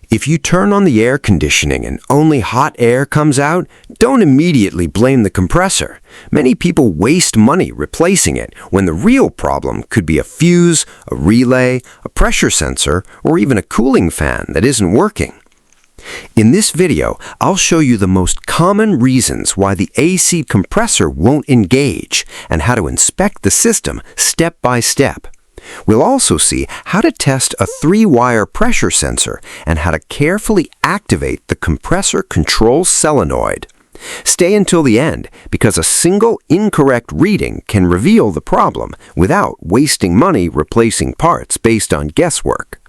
If you turn on the air conditioning and only hot air comes out, don't immediately blame the compressor. Many people waste money replacing it when the real problem could be a fuse, a relay, a pressure sensor, or even a cooling fan that isn't working. In this video, I'll show you the most common reasons why the AC compressor won't engage and how to inspect the system step by step. We'll also see how to test a 3-wire pressure sensor and how to carefully activate the compressor control solenoid. Stay until the end because a single incorrect reading can reveal the problem without wasting money replacing parts based on guesswork.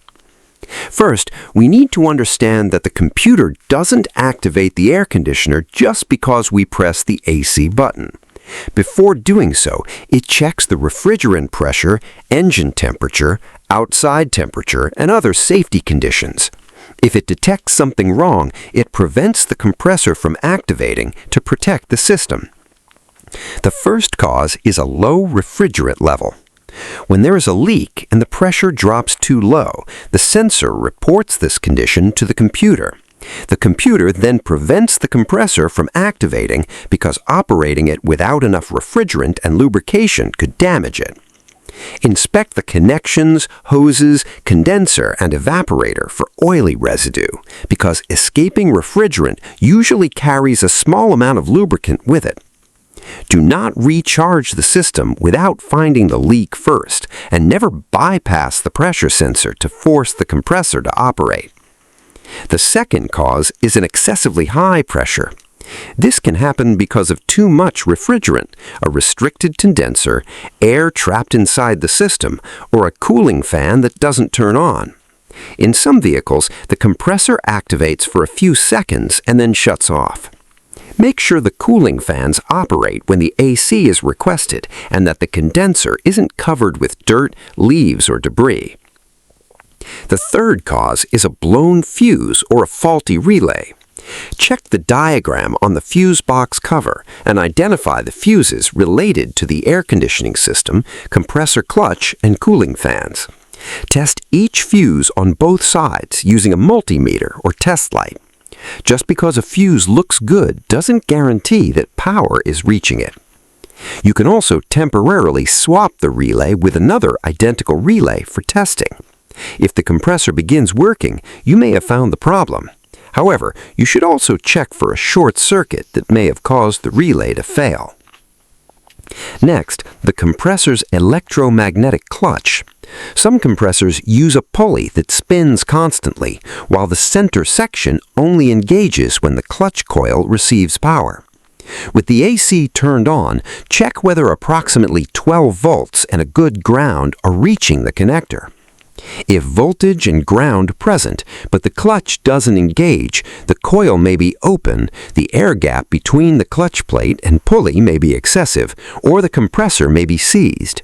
First, we need to understand that the computer doesn't activate the air conditioner just because we press the AC button. Before doing so, it checks the refrigerant pressure, engine temperature, outside temperature, and other safety conditions. If it detects something wrong, it prevents the compressor from activating to protect the system. The first cause is a low refrigerant level. When there is a leak and the pressure drops too low, the sensor reports this condition to the computer. The computer then prevents the compressor from activating because operating it without enough refrigerant and lubrication could damage it. Inspect the connections, hoses, condenser, and evaporator for oily residue because escaping refrigerant usually carries a small amount of lubricant with it. Do not recharge the system without finding the leak first, and never bypass the pressure sensor to force the compressor to operate. The second cause is an excessively high pressure. This can happen because of too much refrigerant, a restricted condenser, air trapped inside the system, or a cooling fan that doesn't turn on. In some vehicles, the compressor activates for a few seconds and then shuts off. Make sure the cooling fans operate when the AC is requested and that the condenser isn't covered with dirt, leaves, or debris. The third cause is a blown fuse or a faulty relay. Check the diagram on the fuse box cover and identify the fuses related to the air conditioning system, compressor clutch, and cooling fans. Test each fuse on both sides using a multimeter or test light. Just because a fuse looks good doesn't guarantee that power is reaching it. You can also temporarily swap the relay with another identical relay for testing. If the compressor begins working, you may have found the problem. However, you should also check for a short circuit that may have caused the relay to fail. Next, the compressor's electromagnetic clutch. Some compressors use a pulley that spins constantly, while the center section only engages when the clutch coil receives power. With the AC turned on, check whether approximately 12 volts and a good ground are reaching the connector. If voltage and ground present, but the clutch doesn't engage, the coil may be open, the air gap between the clutch plate and pulley may be excessive, or the compressor may be seized.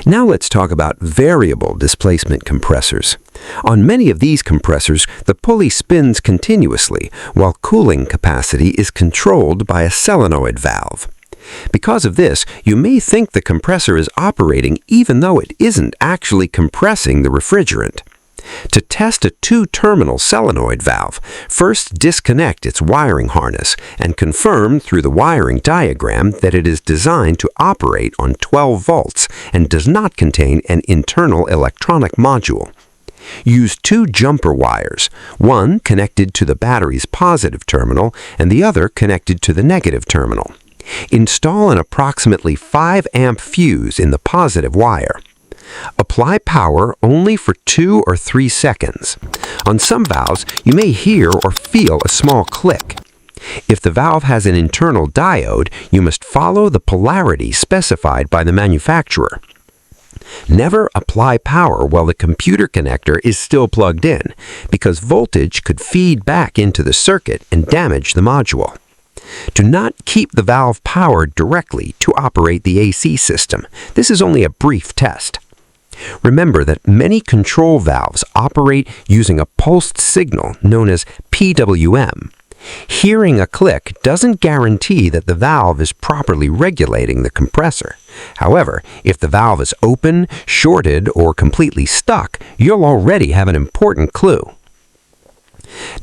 Now let's talk about variable displacement compressors. On many of these compressors, the pulley spins continuously, while cooling capacity is controlled by a solenoid valve. Because of this, you may think the compressor is operating even though it isn't actually compressing the refrigerant. To test a 2-terminal solenoid valve, first disconnect its wiring harness and confirm through the wiring diagram that it is designed to operate on 12 volts and does not contain an internal electronic module. Use 2 jumper wires, one connected to the battery's positive terminal and the other connected to the negative terminal. Install an approximately 5-amp fuse in the positive wire. Apply power only for 2 or 3 seconds. On some valves, you may hear or feel a small click. If the valve has an internal diode, you must follow the polarity specified by the manufacturer. Never apply power while the computer connector is still plugged in, because voltage could feed back into the circuit and damage the module. Do not keep the valve powered directly to operate the AC system. This is only a brief test. Remember that many control valves operate using a pulsed signal known as PWM. Hearing a click doesn't guarantee that the valve is properly regulating the compressor. However, if the valve is open, shorted, or completely stuck, you'll already have an important clue.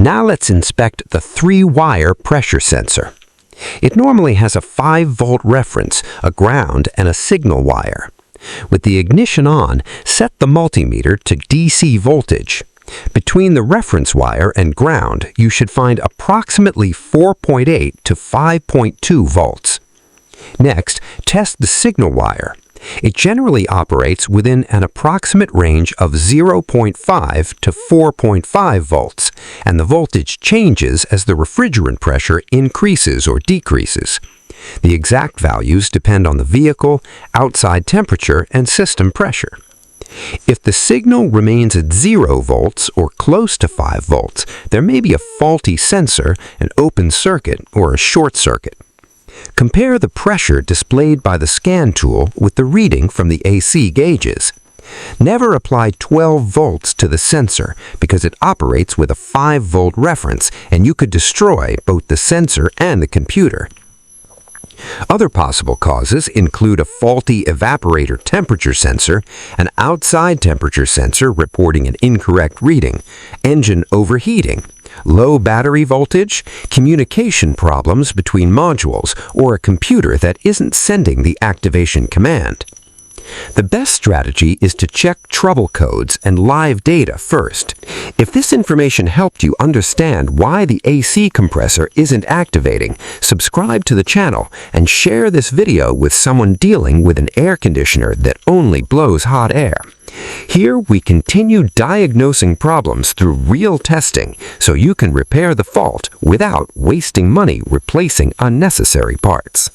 Now let's inspect the 3-wire pressure sensor. It normally has a 5-volt reference, a ground, and a signal wire. With the ignition on, set the multimeter to DC voltage. Between the reference wire and ground, you should find approximately 4.8 to 5.2 volts. Next, test the signal wire. It generally operates within an approximate range of 0.5 to 4.5 volts, and the voltage changes as the refrigerant pressure increases or decreases. The exact values depend on the vehicle, outside temperature, and system pressure. If the signal remains at 0 volts or close to 5 volts, there may be a faulty sensor, an open circuit, or a short circuit. Compare the pressure displayed by the scan tool with the reading from the AC gauges. Never apply 12 volts to the sensor because it operates with a 5-volt reference and you could destroy both the sensor and the computer. Other possible causes include a faulty evaporator temperature sensor, an outside temperature sensor reporting an incorrect reading, engine overheating, low battery voltage, communication problems between modules, or a computer that isn't sending the activation command. The best strategy is to check trouble codes and live data first. If this information helped you understand why the AC compressor isn't activating, subscribe to the channel and share this video with someone dealing with an air conditioner that only blows hot air. Here we continue diagnosing problems through real testing so you can repair the fault without wasting money replacing unnecessary parts.